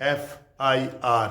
FIR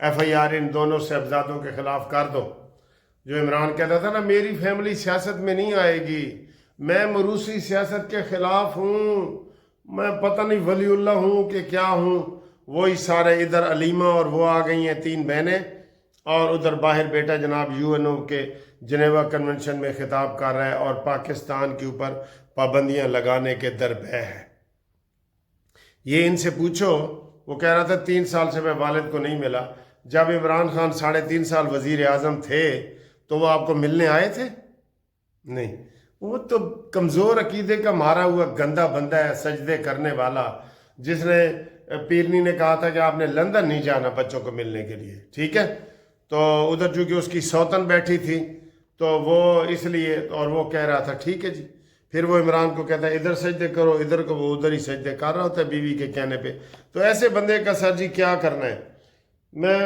FIR ان دونوں صاحبزادوں کے خلاف کر دو۔ جو عمران کہتا تھا نا میری فیملی سیاست میں نہیں آئے گی، میں موروثی سیاست کے خلاف ہوں، میں پتہ نہیں ولی اللہ ہوں کہ کیا ہوں، وہی سارے ادھر علیمہ اور وہ آ گئی ہیں 3 بہنیں، اور ادھر باہر بیٹا جناب UNO کے جنیوا کنونشن میں خطاب کر رہا ہے اور پاکستان کے اوپر پابندیاں لگانے کے درپے ہے۔ یہ ان سے پوچھو، وہ کہہ رہا تھا 3 سال سے میں والد کو نہیں ملا۔ جب عمران خان 3.5 سال وزیر اعظم تھے تو وہ آپ کو ملنے آئے تھے؟ نہیں، وہ تو کمزور عقیدے کا مارا ہوا گندا بندہ ہے، سجدے کرنے والا، جس نے پیرنی نے کہا تھا کہ آپ نے لندن نہیں جانا بچوں کو ملنے کے لیے، ٹھیک ہے؟ تو ادھر چونکہ اس کی سوتن بیٹھی تھی تو وہ اس لیے، اور وہ کہہ رہا تھا ٹھیک ہے جی، پھر وہ عمران کو کہتا ہے ادھر سجدے کرو، ادھر کو وہ ادھر ہی سجدے کر رہا ہوتا ہے بیوی کے کہنے پہ۔ تو ایسے بندے کا سر جی کیا کرنا ہے؟ میں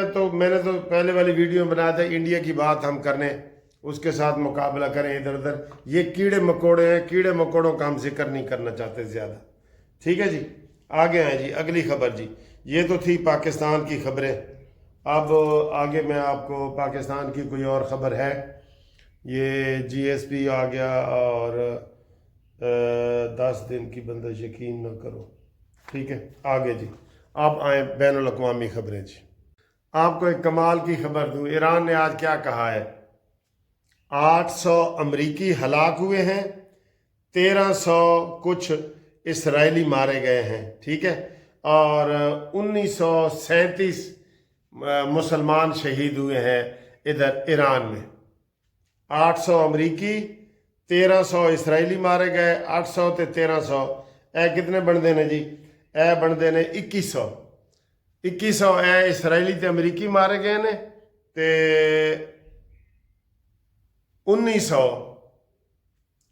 نے تو پہلے والی ویڈیو میں بنایا تھا انڈیا کی بات ہم کرنے، اس کے ساتھ مقابلہ کریں ادھر ادھر، یہ کیڑے مکوڑے ہیں، کیڑے مکوڑوں کا ہم ذکر نہیں کرنا چاہتے زیادہ، ٹھیک ہے جی؟ آگے آئیں جی اگلی خبر جی، یہ تو تھی پاکستان کی خبریں۔ اب آگے میں آپ کو پاکستان کی کوئی اور خبر ہے، یہ GSP آ گیا اور 10 دن کی بندش یقین نہ کرو، ٹھیک ہے؟ آگے جی اب آئیں بین الاقوامی خبریں جی۔ آپ کو ایک کمال کی خبر دوں، ایران نے آج کیا کہا ہے؟ 800 امریکی ہلاک ہوئے ہیں، 1300 کچھ اسرائیلی مارے گئے ہیں، ٹھیک ہے؟ اور 1937 مسلمان شہید ہوئے ہیں ادھر ایران میں۔ 800 امریکی، 1300 اسرائیلی مارے گئے، 800 تے 1300 اے کتنے بندے نے جی؟ اے بندے نے 2100 اے اسرائیلی تے امریکی مارے گئے نے، تے 1900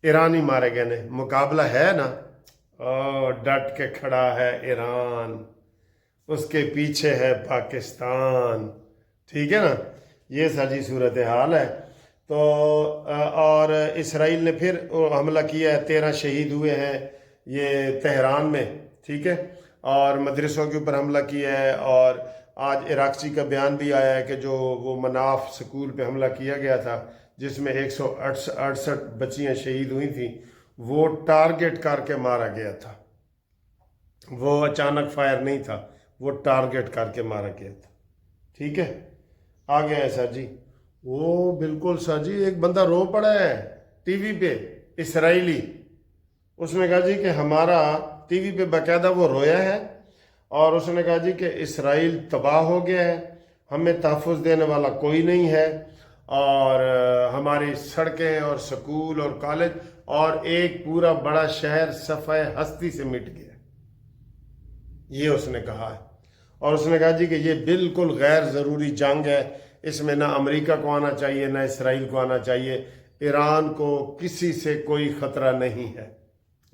ایرانی مارے گئے نے۔ مقابلہ ہے نا، ڈٹ کے کھڑا ہے ایران، اس کے پیچھے ہے پاکستان، ٹھیک ہے نا؟ یہ ساری صورتحال ہے۔ تو اور اسرائیل نے پھر حملہ کیا ہے، 13 شہید ہوئے ہیں یہ تہران میں، ٹھیک ہے؟ اور مدرسوں کے اوپر حملہ کیا ہے، اور آج عراقچی کا بیان بھی آیا ہے کہ جو وہ مناف سکول پہ حملہ کیا گیا تھا جس میں 168 بچیاں شہید ہوئی تھیں، وہ ٹارگٹ کر کے مارا گیا تھا، وہ اچانک فائر نہیں تھا، وہ ٹارگٹ کر کے مارا گیا تھا، ٹھیک ہے؟ آگے ہے سر جی، وہ بالکل سر جی ایک بندہ رو پڑا ہے ٹی وی پہ، اسرائیلی، اس نے کہا جی کہ ہمارا ٹی وی پہ باقاعدہ وہ رویا ہے، اور اس نے کہا جی کہ اسرائیل تباہ ہو گیا ہے، ہمیں تحفظ دینے والا کوئی نہیں ہے، اور ہماری سڑکیں اور سکول اور کالج اور ایک پورا بڑا شہر صفحہ ہستی سے مٹ گیا، یہ اس نے کہا ہے۔ اور اس نے کہا جی کہ یہ بالکل غیر ضروری جنگ ہے، اس میں نہ امریکہ کو آنا چاہیے نہ اسرائیل کو آنا چاہیے، ایران کو کسی سے کوئی خطرہ نہیں ہے،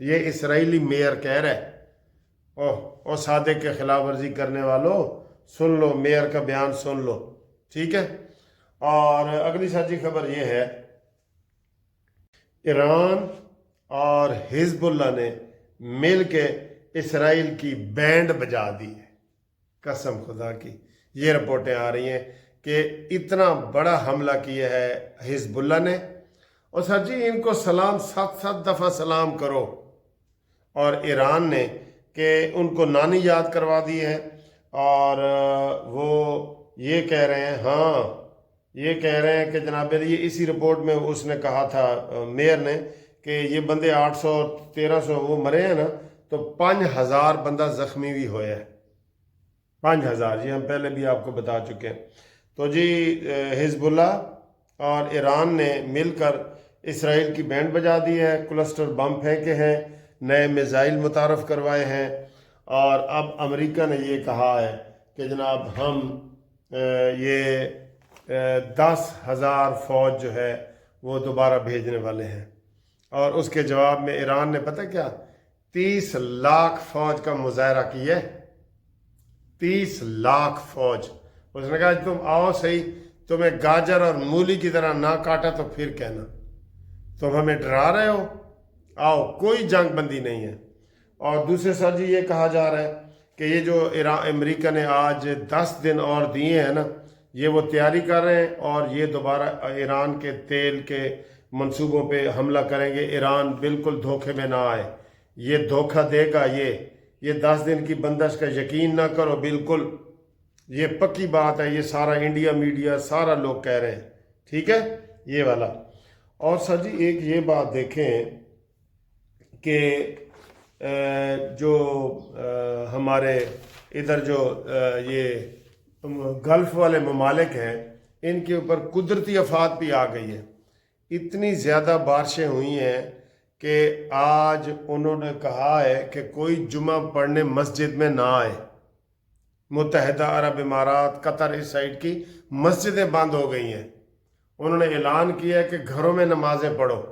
یہ اسرائیلی میئر کہہ رہا ہے۔ او صادق کے خلاف ورزی کرنے والوں سن لو، میئر کا بیان سن لو، ٹھیک ہے؟ اور اگلی سچی خبر یہ ہے، ایران اور حزب اللہ نے مل کے اسرائیل کی بینڈ بجا دی ہے، قسم خدا کی یہ رپورٹیں آ رہی ہیں کہ اتنا بڑا حملہ کیا ہے حزب اللہ نے، اور سر جی ان کو سلام 7 دفعہ سلام کرو، اور ایران نے کہ ان کو نانی یاد کروا دی ہے، اور وہ یہ کہہ رہے ہیں، ہاں یہ کہہ رہے ہیں کہ جناب یہ اسی رپورٹ میں اس نے کہا تھا میئر نے کہ یہ بندے 800 1300 وہ مرے ہیں نا، تو 5000 بندہ زخمی بھی ہویا ہے، 5000، یہ ہم پہلے بھی آپ کو بتا چکے ہیں۔ تو جی حزب اللہ اور ایران نے مل کر اسرائیل کی بینڈ بجا دی ہے، کلسٹر بم پھینکے ہیں، نئے میزائل متعارف کروائے ہیں، اور اب امریکہ نے یہ کہا ہے کہ جناب ہم یہ 10,000 فوج جو ہے وہ دوبارہ بھیجنے والے ہیں، اور اس کے جواب میں ایران نے پتہ کیا 30 لاکھ فوج کا مظاہرہ کیا ہے، 30 لاکھ فوج۔ اس نے کہا تم آؤ صحیح، تمہیں گاجر اور مولی کی طرح نہ کاٹا تو پھر کہنا، تم ہمیں ڈرا رہے ہو، آؤ، کوئی جنگ بندی نہیں ہے۔ اور دوسرے سر جی یہ کہا جا رہا ہے کہ یہ جو امریکہ نے آج 10 دن اور دیے ہیں نا، یہ وہ تیاری کر رہے ہیں اور یہ دوبارہ ایران کے تیل کے منصوبوں پہ حملہ کریں گے۔ ایران بالکل دھوکے میں نہ آئے، یہ دھوکہ دے گا۔ یہ 10 دن کی بندش کا یقین نہ کرو، بالکل یہ پکی بات ہے، یہ سارا انڈیا میڈیا سارا لوگ کہہ رہے ہیں، ٹھیک ہے یہ والا۔ اور سر جی ایک یہ بات دیکھیں کہ جو ہمارے ادھر جو یہ گلف والے ممالک ہیں، ان کے اوپر قدرتی آفات بھی آ گئی ہے۔ اتنی زیادہ بارشیں ہوئی ہیں کہ آج انہوں نے کہا ہے کہ کوئی جمعہ پڑھنے مسجد میں نہ آئے۔ متحدہ عرب امارات، قطر، اس سائڈ کی مسجدیں بند ہو گئی ہیں۔ انہوں نے اعلان کیا ہے کہ گھروں میں نمازیں پڑھو،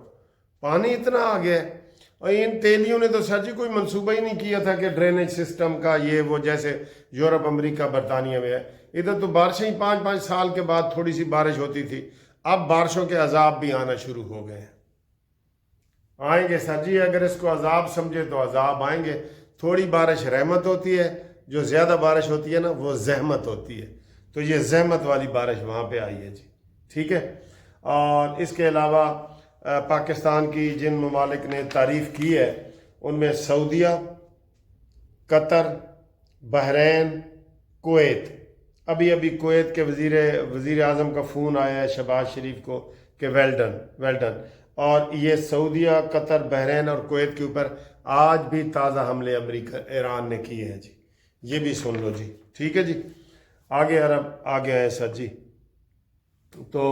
پانی اتنا آ گیا ہے۔ اور ان تیلیوں نے تو سر جی کوئی منصوبہ ہی نہیں کیا تھا کہ ڈرینیج سسٹم کا یہ وہ، جیسے یورپ، امریکہ، برطانیہ میں ہے۔ ادھر تو بارشیں ہی 5-5 سال کے بعد تھوڑی سی بارش ہوتی تھی، اب بارشوں کے عذاب بھی آنا شروع ہو گئے ہیں۔ آئیں گے سر جی، اگر اس کو عذاب سمجھے تو عذاب آئیں گے۔ تھوڑی بارش رحمت ہوتی ہے، جو زیادہ بارش ہوتی ہے نا وہ زحمت ہوتی ہے، تو یہ زحمت والی بارش وہاں پہ آئی ہے جی، ٹھیک ہے۔ اور اس کے علاوہ پاکستان کی جن ممالک نے تعریف کی ہے ان میں سعودیہ، قطر، بحرین، کویت۔ ابھی کویت کے وزیر اعظم کا فون آیا ہے شہباز شریف کو کہ ویل ڈن۔ اور یہ سعودیہ، قطر، بحرین اور کویت کے اوپر آج بھی تازہ حملے ایران نے کیے ہیں جی، یہ بھی سن لو جی، ٹھیک ہے جی۔ آگے آئے سر جی، تو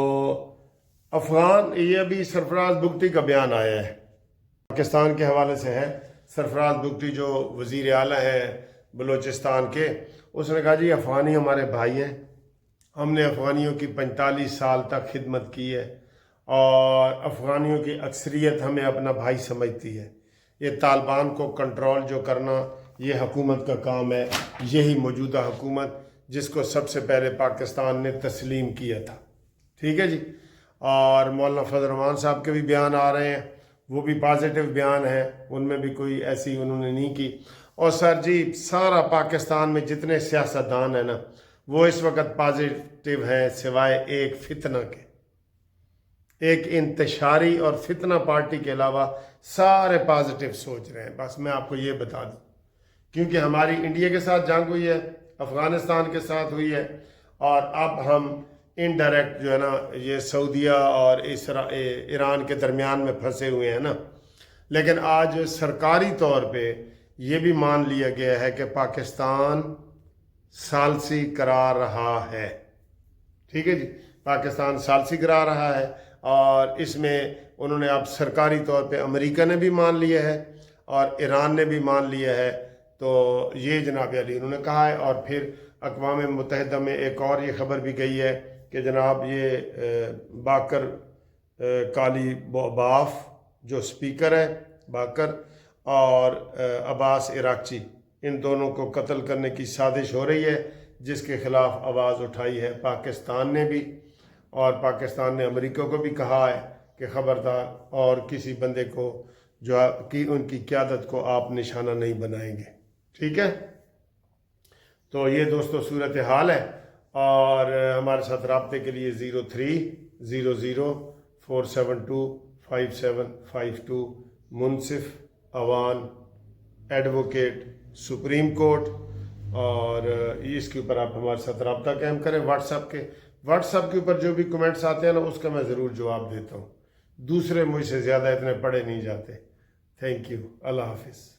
افغان، یہ ابھی سرفراز بگٹی کا بیان آیا ہے، پاکستان کے حوالے سے ہے۔ سرفراز بگٹی جو وزیر اعلیٰ ہیں بلوچستان کے، اس نے کہا جی افغانی ہمارے بھائی ہیں، ہم نے افغانیوں کی 45 سال تک خدمت کی ہے اور افغانیوں کی اکثریت ہمیں اپنا بھائی سمجھتی ہے۔ یہ طالبان کو کنٹرول جو کرنا یہ حکومت کا کام ہے، یہی موجودہ حکومت جس کو سب سے پہلے پاکستان نے تسلیم کیا تھا، ٹھیک ہے جی۔ اور مولانا فضل الرحمان صاحب کے بھی بیان آ رہے ہیں، وہ بھی پازیٹیو بیان ہیں، ان میں بھی کوئی ایسی انہوں نے نہیں کی۔ اور سر جی سارا پاکستان میں جتنے سیاستدان ہیں نا وہ اس وقت پازیٹیو ہیں، سوائے ایک فتنہ کے، ایک انتشاری اور فتنہ پارٹی کے علاوہ سارے پازیٹیو سوچ رہے ہیں۔ بس میں آپ کو یہ بتا دوں، کیونکہ ہماری انڈیا کے ساتھ جنگ ہوئی ہے، افغانستان کے ساتھ ہوئی ہے، اور اب ہم انڈائریکٹ جو ہے نا یہ سعودیہ اور ایران کے درمیان میں پھنسے ہوئے ہیں نا۔ لیکن آج سرکاری طور پہ یہ بھی مان لیا گیا ہے کہ پاکستان ثالثی کرا رہا ہے، ٹھیک ہے جی، پاکستان ثالثی کرا رہا ہے۔ اور اس میں انہوں نے اب سرکاری طور پہ امریکہ نے بھی مان لیا ہے اور ایران نے بھی مان لیا ہے، تو یہ جناب علی انہوں نے کہا ہے۔ اور پھر اقوام متحدہ میں ایک اور یہ خبر بھی گئی ہے کہ جناب یہ باقر کالی باف جو سپیکر ہے باقر اور عباس عراقچی، ان دونوں کو قتل کرنے کی سازش ہو رہی ہے، جس کے خلاف آواز اٹھائی ہے پاکستان نے بھی، اور پاکستان نے امریکہ کو بھی کہا ہے کہ خبردار اور کسی بندے کو جو کہ ان کی قیادت کو آپ نشانہ نہیں بنائیں گے، ٹھیک ہے۔ تو یہ دوستو صورتحال ہے، اور ہمارے ساتھ رابطے کے لیے 0300472572 منصف اوان ایڈوکیٹ سپریم کورٹ، اور اس کے اوپر آپ ہمارے ساتھ رابطہ قائم کریں۔ واٹس ایپ کے اوپر جو بھی کمنٹس آتے ہیں نا اس کا میں ضرور جواب دیتا ہوں، دوسرے مجھ سے زیادہ اتنے پڑھے نہیں جاتے۔ تھینک یو، اللہ حافظ۔